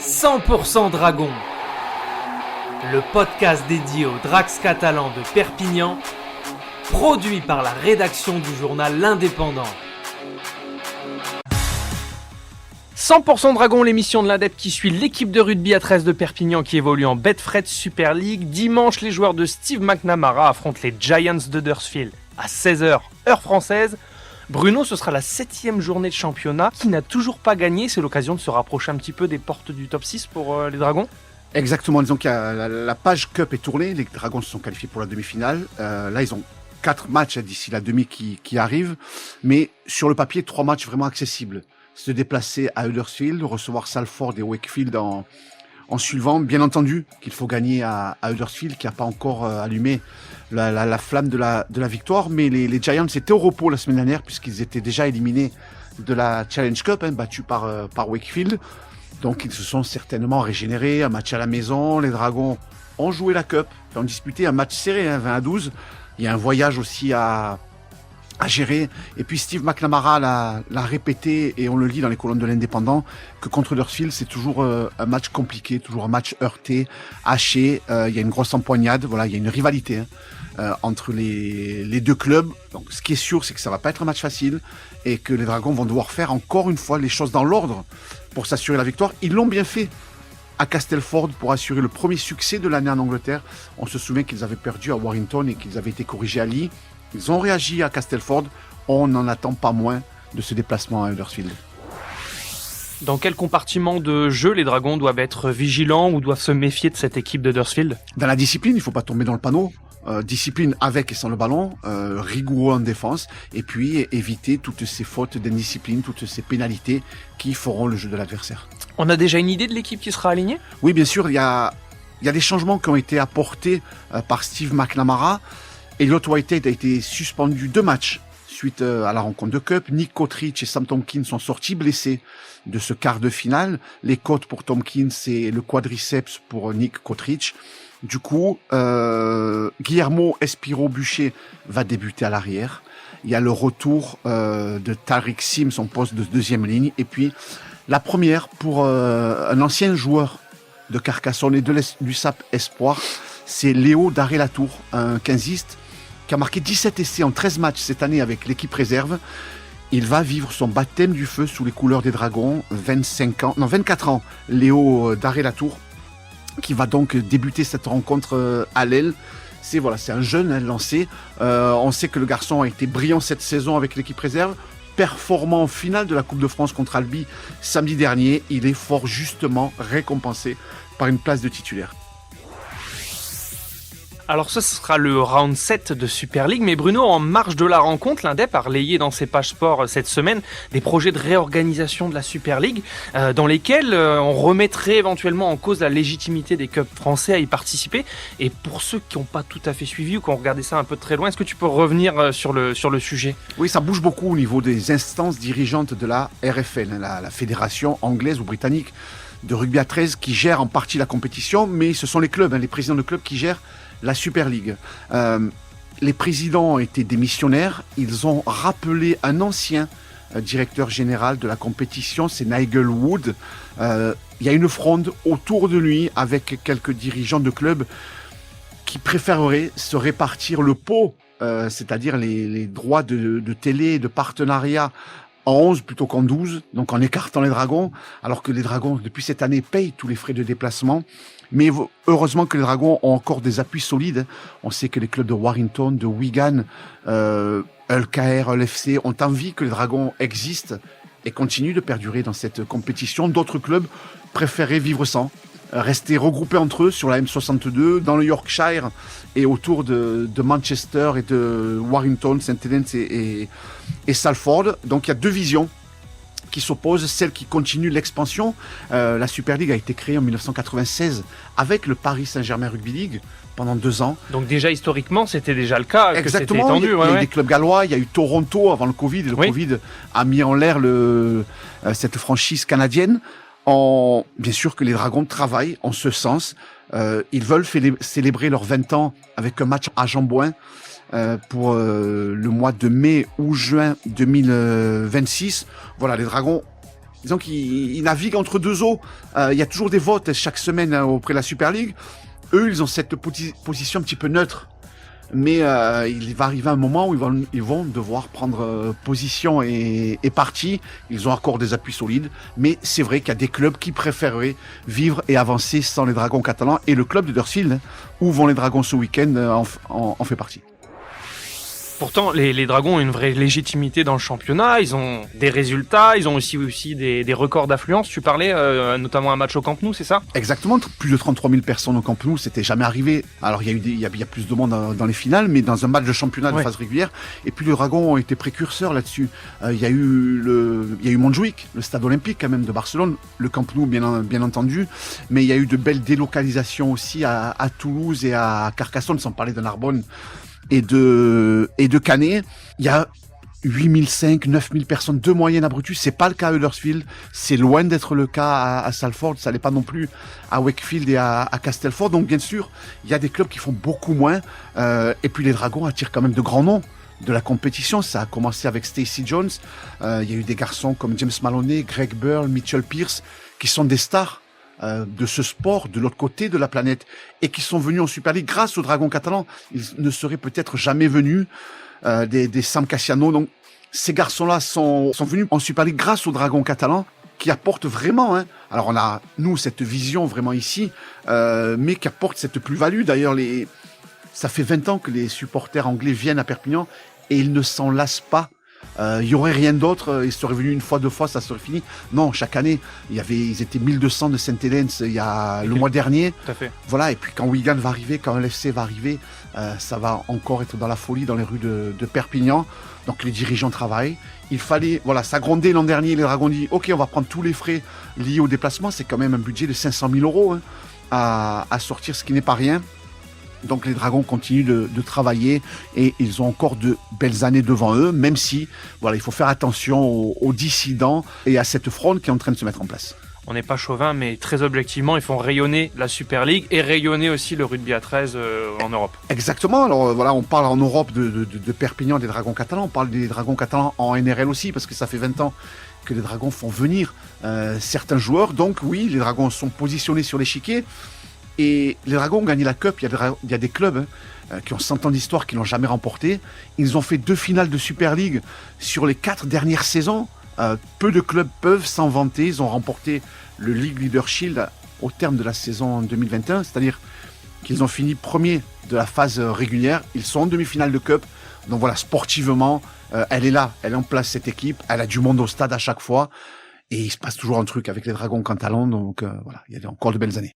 100% Dragon, le podcast dédié aux Drax catalans de Perpignan, produit par la rédaction du journal L'Indépendant. 100% Dragon, l'émission de l'Indep qui suit l'équipe de rugby à 13 de Perpignan qui évolue en Betfred Super League. Dimanche, les joueurs de Steve McNamara affrontent les Giants d'Huddersfield à 16h, heure française. Bruno, ce sera la 7e journée de championnat qui n'a toujours pas gagné. C'est l'occasion de se rapprocher un petit peu des portes du top 6 pour les Dragons. Exactement, disons que la page Cup est tournée. Les Dragons se sont qualifiés pour la demi-finale. Là, ils ont 4 matchs d'ici la demi qui arrive. Mais sur le papier, 3 matchs vraiment accessibles. Se déplacer à Huddersfield, recevoir Salford et Wakefield en suivant. Bien entendu qu'il faut gagner à Huddersfield qui n'a pas encore allumé la flamme de la victoire. Mais les Giants étaient au repos la semaine dernière puisqu'ils étaient déjà éliminés de la Challenge Cup, battus par Wakefield. Donc ils se sont certainement régénérés. Un match à la maison, les Dragons ont joué la Cup, ont disputé un match serré, 20-12. Il y a un voyage aussi à gérer. Et puis Steve McNamara l'a répété, et on le lit dans les colonnes de l'Indépendant, que contre Huddersfield, c'est toujours un match compliqué, toujours un match heurté, haché. Il y a une grosse empoignade, voilà, il y a une rivalité entre les deux clubs. Donc ce qui est sûr, c'est que ça va pas être un match facile et que les Dragons vont devoir faire encore une fois les choses dans l'ordre pour s'assurer la victoire. Ils l'ont bien fait à Castleford pour assurer le premier succès de l'année en Angleterre. On se souvient qu'ils avaient perdu à Warrington et qu'ils avaient été corrigés à Lee. Ils ont réagi à Castleford. On n'en attend pas moins de ce déplacement à Huddersfield. Dans quel compartiment de jeu les Dragons doivent être vigilants ou doivent se méfier de cette équipe d'Huddersfield ? Dans la discipline, il ne faut pas tomber dans le panneau. Discipline avec et sans le ballon, rigoureux en défense, et puis éviter toutes ces fautes d'indiscipline, toutes ces pénalités qui feront le jeu de l'adversaire. On a déjà une idée de l'équipe qui sera alignée ? Oui, bien sûr, il y a des changements qui ont été apportés par Steve McNamara. Elliott Whitehead a été suspendu 2 matchs suite à la rencontre de Cup. Nick Cottridge et Sam Tompkins sont sortis blessés de ce quart de finale. Les côtes pour Tompkins et le quadriceps pour Nick Cottridge. Du coup, Guillermo Espiro-Buchet va débuter à l'arrière. Il y a le retour de Tariq Sim, son poste de deuxième ligne. Et puis, la première pour un ancien joueur de Carcassonne et de l'USAP Espoir, c'est Léo Daré-Latour, un 15iste qui a marqué 17 essais en 13 matchs cette année avec l'équipe réserve. Il va vivre son baptême du feu sous les couleurs des Dragons, 24 ans, Léo Daré-Latour, qui va donc débuter cette rencontre à l'aile. C'est un jeune lancé. On sait que le garçon a été brillant cette saison avec l'équipe réserve, performant en finale de la Coupe de France contre Albi samedi dernier. Il est fort justement récompensé par une place de titulaire. Alors ce sera le round 7 de Super League, mais Bruno, en marge de la rencontre, l'Indep a relayé dans ses pages sport cette semaine des projets de réorganisation de la Super League, dans lesquels on remettrait éventuellement en cause la légitimité des clubs français à y participer. Et pour ceux qui n'ont pas tout à fait suivi ou qui ont regardé ça un peu de très loin, est-ce que tu peux revenir sur le sujet ? Oui, ça bouge beaucoup au niveau des instances dirigeantes de la RFL, la fédération anglaise ou britannique de rugby à 13, qui gère en partie la compétition, mais ce sont les clubs, les présidents de clubs qui gèrent la Super League. Les présidents étaient démissionnaires. Ils ont rappelé un ancien directeur général de la compétition, c'est Nigel Wood. Il y a une fronde autour de lui avec quelques dirigeants de clubs qui préféreraient se répartir le pot, c'est-à-dire les droits de télé et de partenariat en 11 plutôt qu'en 12, donc en écartant les Dragons, alors que les Dragons, depuis cette année, payent tous les frais de déplacement. Mais heureusement que les Dragons ont encore des appuis solides. On sait que les clubs de Warrington, de Wigan, Hull KR, Hull FC ont envie que les Dragons existent et continuent de perdurer dans cette compétition. D'autres clubs préféraient vivre sans, rester regroupés entre eux sur la M62, dans le Yorkshire et autour de Manchester et de Warrington, St Helens et Salford. Donc il y a 2 visions qui s'opposent, celle qui continue l'expansion. La Super League a été créée en 1996 avec le Paris Saint-Germain Rugby League pendant 2 ans. Donc déjà historiquement, c'était déjà le cas. Exactement, que c'était étendu, il y a eu des clubs gallois, il y a eu Toronto avant le Covid, et le Covid a mis en l'air cette franchise canadienne. Bien sûr que les Dragons travaillent en ce sens. Ils veulent célébrer leurs 20 ans avec un match à Jambouin pour le mois de mai ou juin 2026. Voilà, les Dragons disons qu'ils naviguent entre deux eaux. Il y a toujours des votes chaque semaine auprès de la Super League. Eux, ils ont cette position un petit peu neutre. Mais il va arriver un moment où ils vont devoir prendre position et parti. Ils ont encore des appuis solides. Mais c'est vrai qu'il y a des clubs qui préféreraient vivre et avancer sans les Dragons catalans. Et le club de Huddersfield, où vont les Dragons ce week-end, en fait partie. Pourtant, les Dragons ont une vraie légitimité dans le championnat, ils ont des résultats, ils ont aussi des records d'affluence. Tu parlais notamment un match au Camp Nou, c'est ça? Exactement, plus de 33 000 personnes au Camp Nou, c'était jamais arrivé. Alors il y a plus de monde dans les finales, mais dans un match de championnat de phase régulière. Et puis les Dragons ont été précurseurs là-dessus. Il y a eu Montjuïc, le stade olympique quand même de Barcelone, le Camp Nou bien entendu, mais il y a eu de belles délocalisations aussi à Toulouse et à Carcassonne, sans parler de Narbonne et de Canet. Il y a 8500, 9000 personnes de moyenne à Brutus. C'est pas le cas à Huddersfield. C'est loin d'être le cas à Salford. Ça n'est pas non plus à Wakefield et à Castleford. Donc, bien sûr, il y a des clubs qui font beaucoup moins. Et puis, les Dragons attirent quand même de grands noms de la compétition. Ça a commencé avec Stacey Jones. Il y a eu des garçons comme James Maloney, Greg Burl, Mitchell Pearce, qui sont des stars de ce sport de l'autre côté de la planète et qui sont venus en Super League grâce aux Dragons catalans. Ils ne seraient peut-être jamais venus, des Sam Cassiano. Donc ces garçons-là sont venus en Super League grâce aux Dragons catalans qui apportent vraiment, alors on a nous cette vision vraiment ici, mais qui apportent cette plus-value. D'ailleurs, ça fait 20 ans que les supporters anglais viennent à Perpignan et ils ne s'en lassent pas. Il y aurait rien d'autre, ils seraient venus une fois, deux fois, ça serait fini. Non, chaque année, ils étaient 1200 de Saint-Helens le mois dernier. Tout à fait. Voilà, et puis quand Wigan va arriver, quand LFC va arriver, ça va encore être dans la folie dans les rues de Perpignan. Donc les dirigeants travaillent. Il fallait, ça grondait l'an dernier, les Dragons dit, ok, on va prendre tous les frais liés au déplacement. C'est quand même un budget de 500 000 euros à sortir, ce qui n'est pas rien. Donc les Dragons continuent de travailler et ils ont encore de belles années devant eux, même si il faut faire attention aux dissidents et à cette fronde qui est en train de se mettre en place. On n'est pas chauvin, mais très objectivement, ils font rayonner la Super League et rayonner aussi le rugby à 13 en Europe. Exactement. Alors on parle en Europe de Perpignan des Dragons catalans, on parle des Dragons catalans en NRL aussi, parce que ça fait 20 ans que les Dragons font venir certains joueurs. Donc oui, les Dragons sont positionnés sur l'échiquier. Et les Dragons ont gagné la Cup. Il y a des clubs qui ont 100 ans d'histoire, qui l'ont jamais remporté. Ils ont fait 2 finales de Super League sur les 4 dernières saisons. Peu de clubs peuvent s'en vanter. Ils ont remporté le League Leader Shield au terme de la saison 2021. C'est-à-dire qu'ils ont fini premier de la phase régulière. Ils sont en demi-finale de Cup. Donc voilà, sportivement, elle est là. Elle est en place, cette équipe. Elle a du monde au stade à chaque fois. Et il se passe toujours un truc avec les Dragons catalans. Donc il y a encore de belles années.